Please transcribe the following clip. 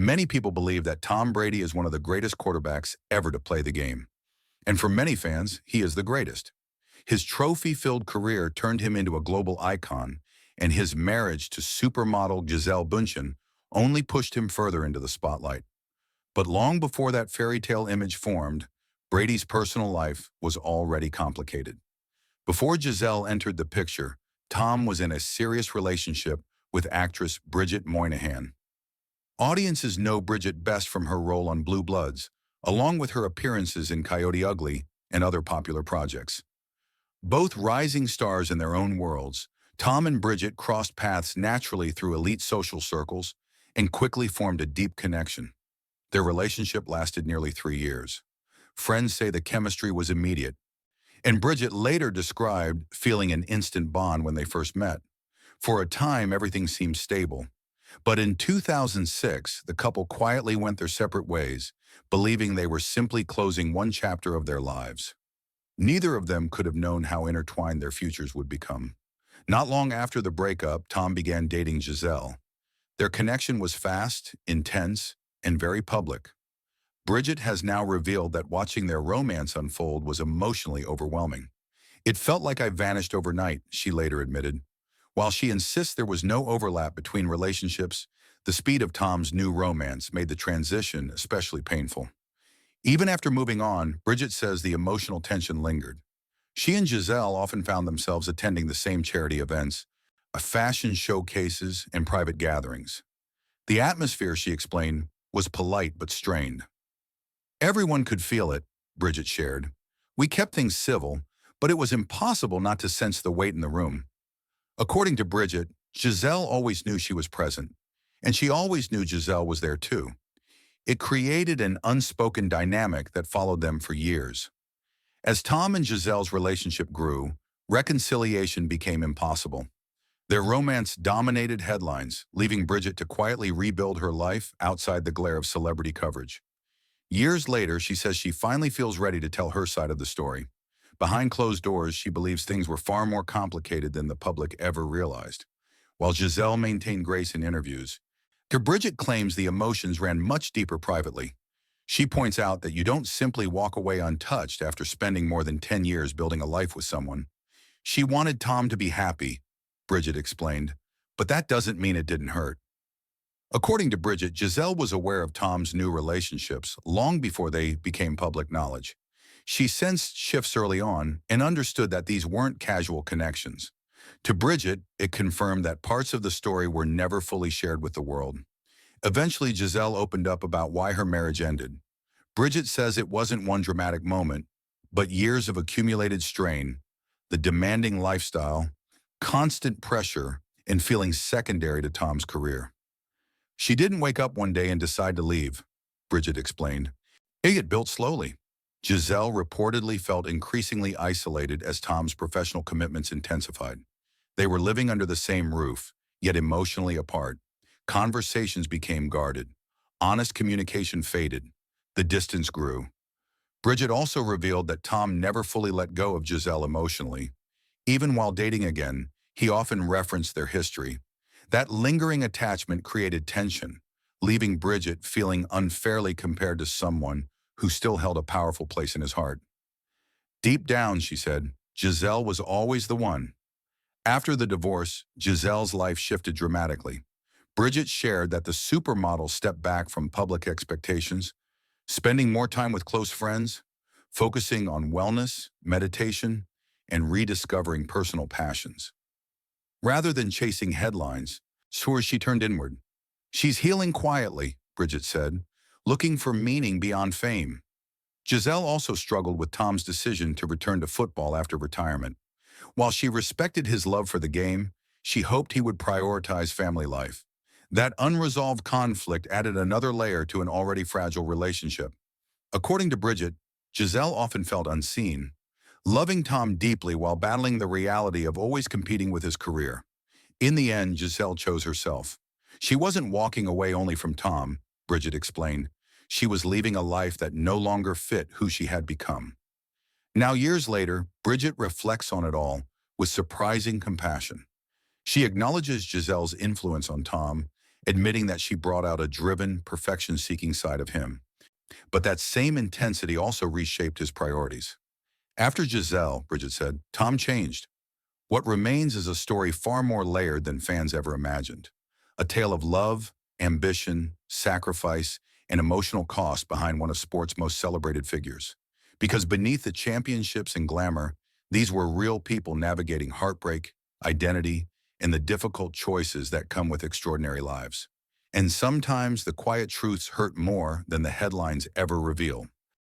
Many people believe that Tom Brady is one of the greatest quarterbacks ever to play the game. And for many fans, he is the greatest. His trophy-filled career turned him into a global icon, and his marriage to supermodel Gisele Bündchen only pushed him further into the spotlight. But long before that fairy tale image formed, Brady's personal life was already complicated. Before Gisele entered the picture, Tom was in a serious relationship with actress Bridget Moynihan. Audiences know Bridget best from her role on Blue Bloods, along with her appearances in Coyote Ugly and other popular projects. Both rising stars in their own worlds, Tom and Bridget crossed paths naturally through elite social circles and quickly formed a deep connection. Their relationship lasted nearly 3 years. Friends say the chemistry was immediate, and Bridget later described feeling an instant bond when they first met. For a time, everything seemed stable. But in 2006, the couple quietly went their separate ways, believing they were simply closing one chapter of their lives. Neither of them could have known how intertwined their futures would become. Not long after the breakup, Tom began dating Gisele. Their connection was fast, intense, and very public. Bridget has now revealed that watching their romance unfold was emotionally overwhelming. "It felt like I vanished overnight," she later admitted. While she insists there was no overlap between relationships, the speed of Tom's new romance made the transition especially painful. Even after moving on, Bridget says the emotional tension lingered. She and Gisele often found themselves attending the same charity events, fashion showcases, and private gatherings. The atmosphere, she explained, was polite but strained. "Everyone could feel it," Bridget shared. "We kept things civil, but it was impossible not to sense the weight in the room." According to Bridget, Gisele always knew she was present, and she always knew Gisele was there too. It created an unspoken dynamic that followed them for years. As Tom and Gisele's relationship grew, reconciliation became impossible. Their romance dominated headlines, leaving Bridget to quietly rebuild her life outside the glare of celebrity coverage. Years later, she says she finally feels ready to tell her side of the story. Behind closed doors, she believes things were far more complicated than the public ever realized. While Gisele maintained grace in interviews, Bridget claims the emotions ran much deeper privately. She points out that you don't simply walk away untouched after spending more than 10 years building a life with someone. She wanted Tom to be happy, Bridget explained, but that doesn't mean it didn't hurt. According to Bridget, Gisele was aware of Tom's new relationships long before they became public knowledge. She sensed shifts early on and understood that these weren't casual connections. To Bridget, it confirmed that parts of the story were never fully shared with the world. Eventually, Gisele opened up about why her marriage ended. Bridget says it wasn't one dramatic moment, but years of accumulated strain, the demanding lifestyle, constant pressure, and feeling secondary to Tom's career. "She didn't wake up one day and decide to leave," Bridget explained. "It get built slowly." Gisele reportedly felt increasingly isolated as Tom's professional commitments intensified. They were living under the same roof, yet emotionally apart. Conversations became guarded. Honest communication faded. The distance grew. Bridget also revealed that Tom never fully let go of Gisele emotionally. Even while dating again, he often referenced their history. That lingering attachment created tension, leaving Bridget feeling unfairly compared to someone who still held a powerful place in his heart. "Deep down," she said, "Gisele was always the one." After the divorce, Gisele's life shifted dramatically. Bridget shared that the supermodel stepped back from public expectations, spending more time with close friends, focusing on wellness, meditation, and rediscovering personal passions. Rather than chasing headlines, she turned inward. "She's healing quietly," Bridget said, "looking for meaning beyond fame." Gisele also struggled with Tom's decision to return to football after retirement. While she respected his love for the game, she hoped he would prioritize family life. That unresolved conflict added another layer to an already fragile relationship. According to Bridget, Gisele often felt unseen, loving Tom deeply while battling the reality of always competing with his career. In the end, Gisele chose herself. She wasn't walking away only from Tom, Bridget explained. She was leaving a life that no longer fit who she had become. Now, years later, Bridget reflects on it all with surprising compassion. She acknowledges Gisele's influence on Tom admitting that she brought out a driven, perfection-seeking side of him. But that same intensity also reshaped his priorities. After Gisele, Bridget said, Tom changed. What remains is a story far more layered than fans ever imagined. A tale of love, ambition, sacrifice, and emotional cost behind one of sport's most celebrated figures. Because beneath the championships and glamour, these were real people navigating heartbreak, identity, and the difficult choices that come with extraordinary lives. And sometimes the quiet truths hurt more than the headlines ever reveal.